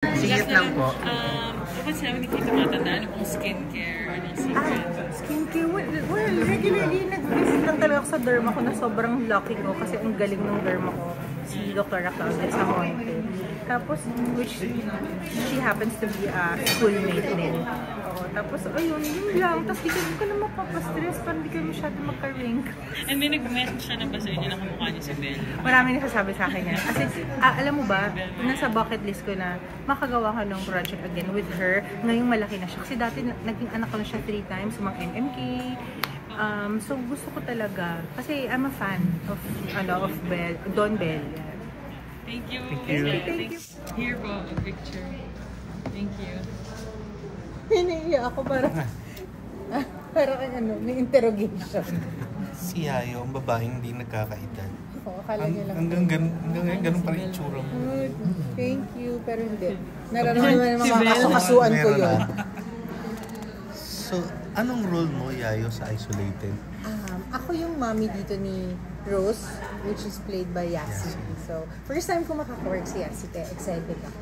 Singit lang po. Dapat namin hindi tumatanda. Ano pong skincare? Anong secret? Skincare? Well, regularly nag-visit lang talaga ako sa derma ko na sobrang lucky ko kasi ang galing ng derma ko. Si Dr. Claudia Samonte. Tapos, which she happens to be a schoolmate din. Oo, tapos, ayun, yun lang. Tapos, di ka na mapapastress para di ka masyado magka-ring. And then, nag-message siya na ba sa inyo na kamukha niyo si Belle? Marami nasasabi sa akin yan. Kasi, alam mo ba, nasa bucket list ko na makagawa ka ng project again with her. Ngayong malaki na siya. Kasi dati, naging anak ko na siya 3 times, mga MMK. So, gusto ko talaga. Kasi, I'm a fan of Belle, Don Belle. Thank you. Thank you. Thank you. Here po, a picture. Thank you. Hinihiya ako para may interrogation. Si Yayo, ang babaeng hindi nagkakaedad. Oo, akala niya lang. Hanggang ganun pa rin itsura mo. Thank you, pero hindi. Nararamdaman naman mga kasukasuan ko yun. So, anong role mo, Yayo, sa Isolated? Ako yung mommy dito ni Rose, which is played by Yasi. So, first time ko makakorek si Yasi, kaya excited ako.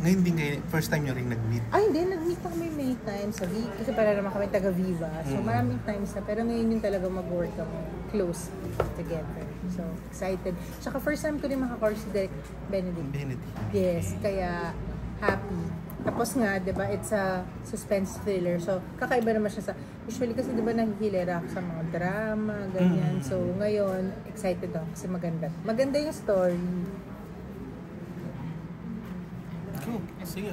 Ngayon din kayo, first time nyo rin nag-meet? Ay, hindi. Nag-meet pa kami many times sa Viva. Kasi para naman kami taga-Viva. So, maraming times na. Pero ngayon yung talaga mag-work kami close together. So, excited. Tsaka first time ko rin makakorek si Derek Benedict. Yes, kaya happy. Tapos nga, di ba, it's a suspense thriller. So, kakaiba naman siya sa... Usually kasi, di ba, nahihilera ako sa mga drama, ganyan. So, ngayon, excited ako kasi maganda. Maganda yung story. Cool. Sige.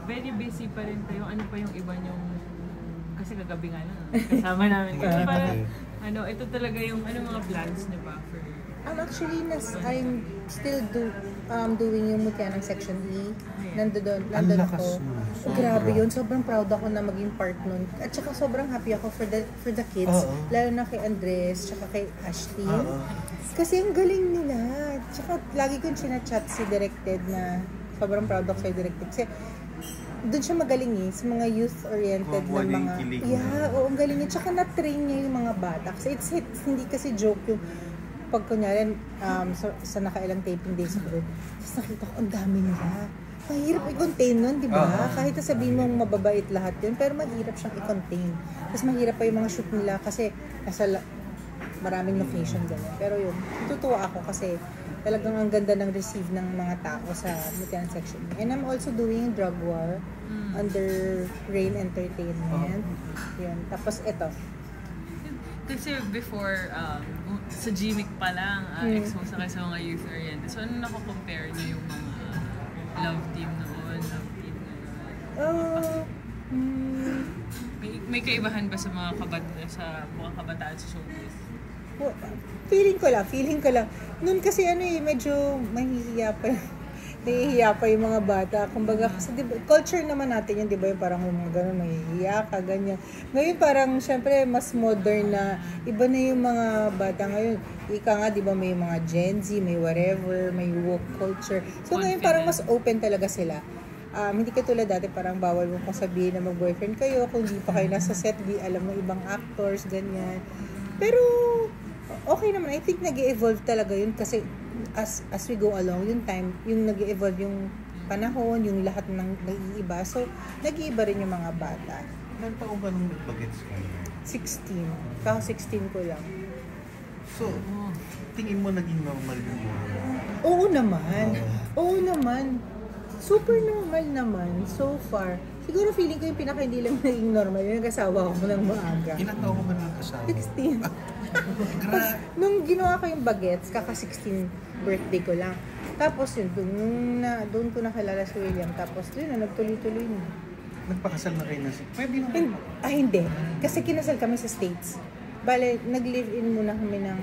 Very busy pa rin kayo. Ano pa yung iba niyong... Kasi kagabi nga lang, kasama namin. Kasi parang, ito talaga yung mga plans, di ba, for... Actually, I'm still doing yung mutya ng Section E. Nandun ako. So, grabe yun. Sobrang proud ako na maging part nun. At saka sobrang happy ako for the kids. Lalo na kay Andres, tsaka kay Ashley. Kasi ang galing nila. Tsaka lagi kong sinachat si Directed na sobrang proud ako sa Directed. Kasi doon siya magaling sa mga youth-oriented na mga... ang galing niya. Tsaka na-train niya yung mga bata. Kasi it's hindi kasi joke yung pag kunyari, sa nakailang taping days ko doon, tapos nakita ko, ang dami nila. Mahirap i-contain nun, di ba? Kahit na sabihin mong mababait lahat yun, pero mahirap siyang i-contain. Tapos mahirap pa yung mga shoot nila kasi nasa maraming location gano'n. Pero yun, tutuwa ako kasi talagang ang ganda ng receive ng mga tao sa Mutian Section. And I'm also doing Drug War under Rain Entertainment. Yun. Tapos ito. Kasi before, sa Gmic pa lang, expose na kayo sa mga youth-oriented. So, ano nako-compare niyo yung mga love team noon, love team ngayon? May kaibahan ba sa mga kabataan sa showbiz? Feeling ko lang. Noon kasi medyo nahihiya pa yung mga bata. Kumbaga, kasi diba, culture naman natin yun, di ba? Yung parang yung mga ganun, mahihiya ka, ganyan. Ngayon parang, syempre, mas modern na, iba na yung mga bata ngayon. Ika nga, di ba, may mga Gen Z, may whatever, may woke culture. So ngayon parang mas open talaga sila. Hindi katulad dati, parang bawal mo kung sabihin na mag-boyfriend kayo, kung di pa kayo nasa set, di alam mo ibang actors, ganyan. Pero, okay naman. I think nag-evolve talaga yun kasi as we go along, yung nag-evolve yung panahon, yung lahat ng nag-iiba. So, nag-iiba rin yung mga bata. Ilan taong ka nung nag-bagets ka? 16. Kaka 16 ko lang. So, tingin mo naging normal yung buhay? Oo naman. Super normal naman so far. Siguro feeling ko yung pinaka-hindi lang naging normal yung nag-asawa ko ng maaga. Ilan taong ka ba nag-asawa? 16. Nung ginawa ko yung bagets, kaka-16 birthday ko lang. Tapos yun, doon ko nakilala si William. Tapos yun nagtuloy-tuloy na. Nagpakasal na kayo na pwede naman. Hindi. Kasi kinasal kami sa States. Bale, nag-live-in muna kami ng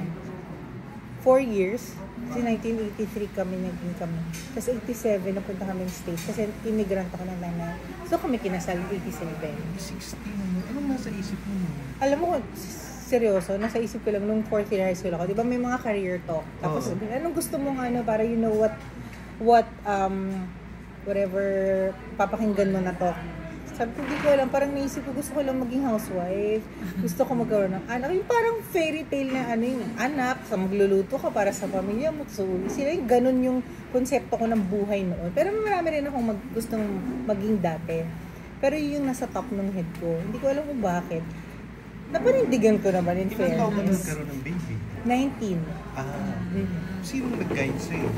4 years. Kasi 1983 kami naging kami. Tapos 87 napunta kami ng States. Kasi immigrant ako ng nanay. So kami kinasal 87. 16 naman. Anong nasa isip mo? Alam mo, seryoso, nasa isip ko lang nung 4th year high school ako. Di ba may mga career talk? Tapos anong gusto mong para you know what whatever papakinggan mo na talk. sabi ko, hindi ko alam, parang naisip ko, gusto ko lang maging housewife. Gusto ko magkaroon ng anak. Yung parang fairy tale na yung anak, sa magluluto ka para sa pamilya mo. So, sila yung ganun yung konsepto ko ng buhay noon. Pero marami rin akong gustong maging dati. Pero yun yung nasa top ng head ko. Hindi ko alam kung bakit. Napanindigan ko naman in Ilang taon ka fairness. nagkaroon ng baby? 19. Sino nag-guide sa'yo?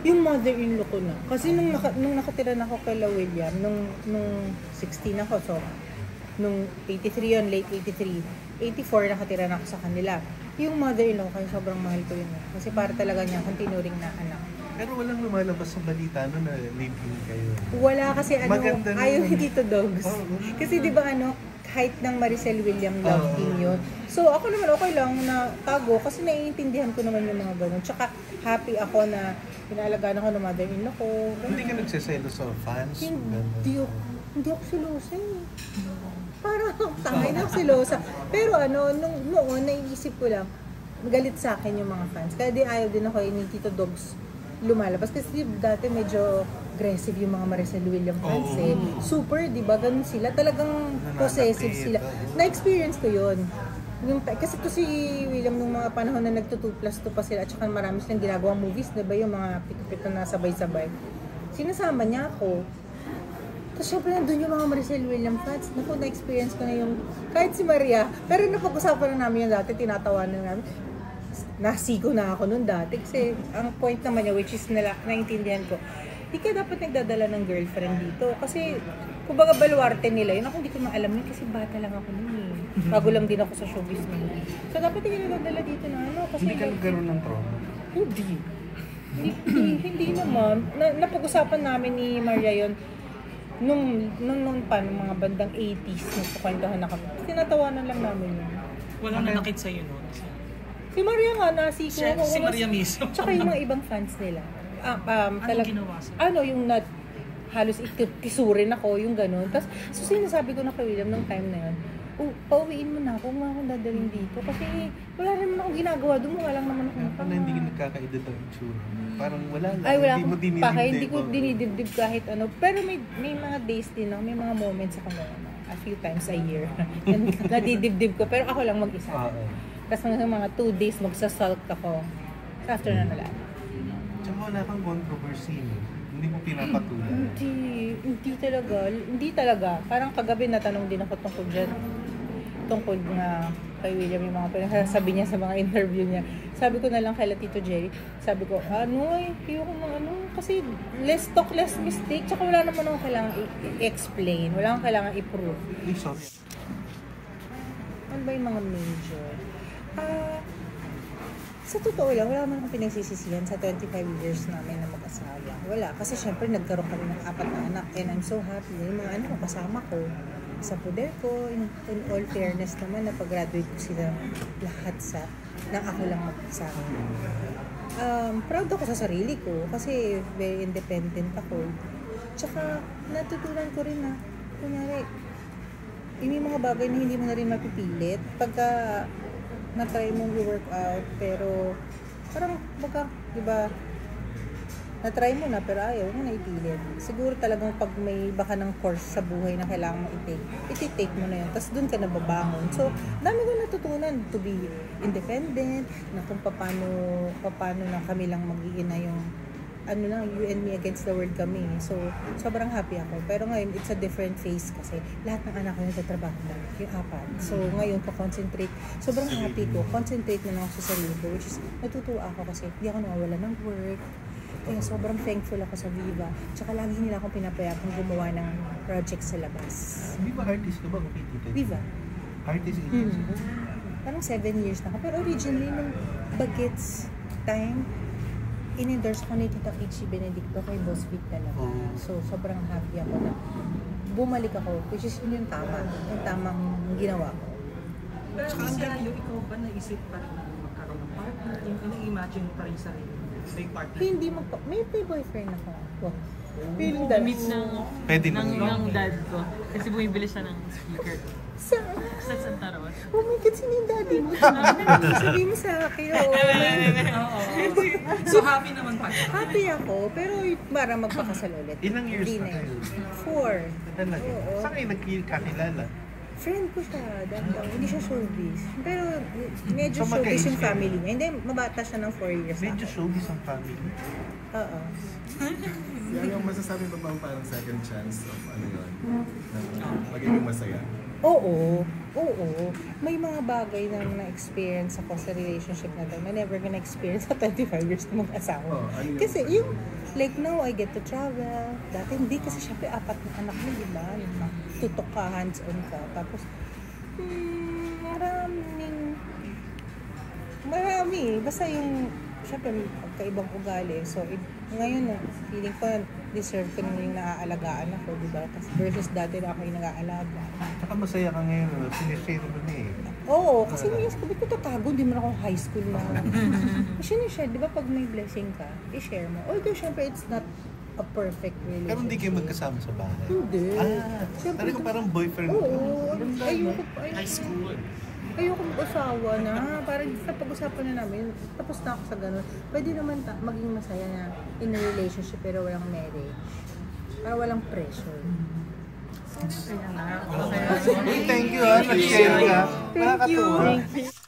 Yung mother-in-law ko na. Kasi nung nakatira na ako kay La William, nung 16 ako, so, nung 83 yun, late 83, 84 nakatira na ako sa kanila. Yung mother-in-law ko, sobrang mahal ko yun. Kasi para talaga niya, continuing na anak. Pero walang lumalabas sa balita no na live-in kayo. Wala kasi Maganda ayaw naman. ni Tito Dogs. Kasi di ba height ng Maricel William love team yun. So ako naman okay lang na tago kasi naiintindihan ko naman yung mga ganun. Tsaka happy ako na inaalagaan ako ng mother-in-law ko. Hindi ka nagsaselo sa fans? Hindi ako silosa eh. Parang tangay na ako silosa. Pero noon naiisip ko lang, galit sa akin yung mga fans. Kaya di ayaw din ako ni Tito Dogs lumalabas. Kasi dati medyo aggressive yung mga Maricel William fans eh. Super, di ba? Ganun sila. Talagang possessive sila. Na-experience ko yun. Kasi to si William nung mga panahon na nagto-2+2 pa sila at saka marami silang ginagawang movies, di ba? Yung mga pito-pito na sabay-sabay. Sinasama niya ako. Tapos syempre nandun yung mga Maricel William fans. Naku, na-experience ko na yung kahit si Maria. Pero napag-usapan na namin yung dati, tinatawanan namin. Nasiko na ako nun dati kasi ang point naman niya, which is naintindihan ko, di ka dapat nagdadala ng girlfriend dito kasi kumbaga baluarte nila yun. Ako hindi ko maalam yun kasi bata lang ako nun eh. Bago lang din ako sa showbiz nun. So dapat hindi ka nagdadala dito na kasi Hindi ka nagkaroon ng trauma? hindi naman. Napag-usapan namin ni Maria yun nung mga bandang 80s nagkukwentuhan na kami. Tinatawanan lang namin yun. Walang nanakit sa'yo noon? Si Maria nga, nasiko ako. Si Maria mismo. Tsaka yung mga ibang fans nila. Anong ginawa sa'yo? Yung halos ikisurin ako, yung gano'n. Tapos, sinasabi ko na kay William nung time na yun, pauwiin mo na ako, nga akong dadalhin dito. Kasi wala rin naman akong ginagawa, dumunga lang naman ako. Ano hindi ka nagkakaedad ang itsura? Parang wala lang. Ay, wala hindi mo akong pake, hindi ko dinidibdib kahit ano. Pero may mga days din ako, may mga moments ako na a few times a year. Nadidibdib ko, pero ako lang mag-isa. Tapos mga 2 days magsasulk ako. After na nalala. Tsaka wala kang controversy, no? Hindi mo pinapatulan. Hindi talaga. Parang kagabi natanong din ako tungkol dyan. Tungkol nga kay William yung mga pinagsasabi niya sa mga interview niya. Sabi ko na lang kay Tito Jerry, sabi ko, kasi less talk, less mistake. Tsaka wala naman akong kailangan i-explain. Wala akong kailangan i-prove. Sorry. Ano ba yung mga major? Sa totoo lang, wala naman akong pinagsisisihan sa 25 years namin na mag-asawa. Wala. Kasi syempre, nagkaroon kami ng 4 na anak. And I'm so happy. Yung mga anak ko, kasama ko. Sa poder ko, in all fairness naman, napag-graduate ko sila lahat nang ako lang mag-asawa. Proud ako sa sarili ko kasi very independent ako. Tsaka, natutunan ko rin na, kunyari, may mga bagay na hindi mo na rin mapipilit. Pagka na-try mong i-work out, pero parang di ba, na-try mo na pero ayaw mo na ipilit. Siguro talagang pag may baka ng course sa buhay na kailangan mo i-take mo na yun. Tapos dun ka nababangon. So, dami ko natutunan to be independent, na kung paano na kami lang mag-iina yung you and me against the world kami. So, sobrang happy ako. Pero ngayon, it's a different phase kasi lahat ng anak ko nagtatrabaho na, yung 4. So, ngayon, concentrate. Sobrang happy ko. Concentrate na lang ako sa sarili ko, which is, natutuwa ako kasi hindi ako nawawala ng work. Kaya sobrang thankful ako sa Viva. Tsaka lagi nila akong pinapayagang gumawa ng project sa labas. Viva artist ka ba? Viva. Artist agency? Parang 7 years na ako. Pero originally, nung Bagets time, in-endorse ko ni Tita H.C. Benedicto kay Boss Vic talaga. So, sobrang happy ako na bumalik ako, which is yun yung tamang ginawa ko. Pero ang layo, ikaw ba naisip pa rin magkaroon ng partner? Yung imagine mo pa rin sarili mo? May partner. Hindi may boyfriend ako. Wow. Feeling Na-meet ng, Pwede ng, naman. ng dad ko. Kasi bumibili siya ng speaker. Sa Santa Rosa. Oh my God, sino yung daddy mo? Sabihin mo sa akin, oo. Oo. So happy naman pa. Happy ako, pero para magpakasal ulit. Ilang years Hindi na kayo? 4. Talaga. Oo. Saan kayo nagkakilala? Friend ko siya, hindi siya showbiz. Pero medyo So, showbiz yung magka-age family niya. Hindi, mabata siya ng 4 years sa Medyo akin. showbiz ang family. Oo. Yan yung masasabi mo bang parang second chance of ano yun? Na magiging masaya? Oo. May mga bagay na na-experience ako sa relationship na to na never gonna experience sa 25 years na mag-asawa. Oh, ano yun? Kasi yung, like now, I get to travel. Dati hindi kasi syempre 4 na anak mo, di ba? Tutok ka, hands-on ka. Tapos, marami. Basta yung, syempre, magkaibang ugali. So, ngayon, feeling ko, deserve ko na yung naaalagaan ako, di ba? Versus dati na ako yung nag-aalaga. Saka masaya ka ngayon, sinishare mo na eh. Oo, kasi minsan ko, ba't ko tatago? Di mo na ako high school na. Kasi share, di ba pag may blessing ka, i-share mo. Although, syempre, it's not a perfect relationship. Pero hindi kayo magkasama sa bahay. Hindi. Siyempre, Talagang parang boyfriend. Oo. High school. Ayoko mag-asawa na. Parang napag-usapan na namin. Tapos na ako sa ganun. Pwede naman maging masaya na in a relationship pero walang marriage. Para walang pressure. Kaya na. Uy, thank you ha. Nag-share ka. Thank you. Nakakatuwa.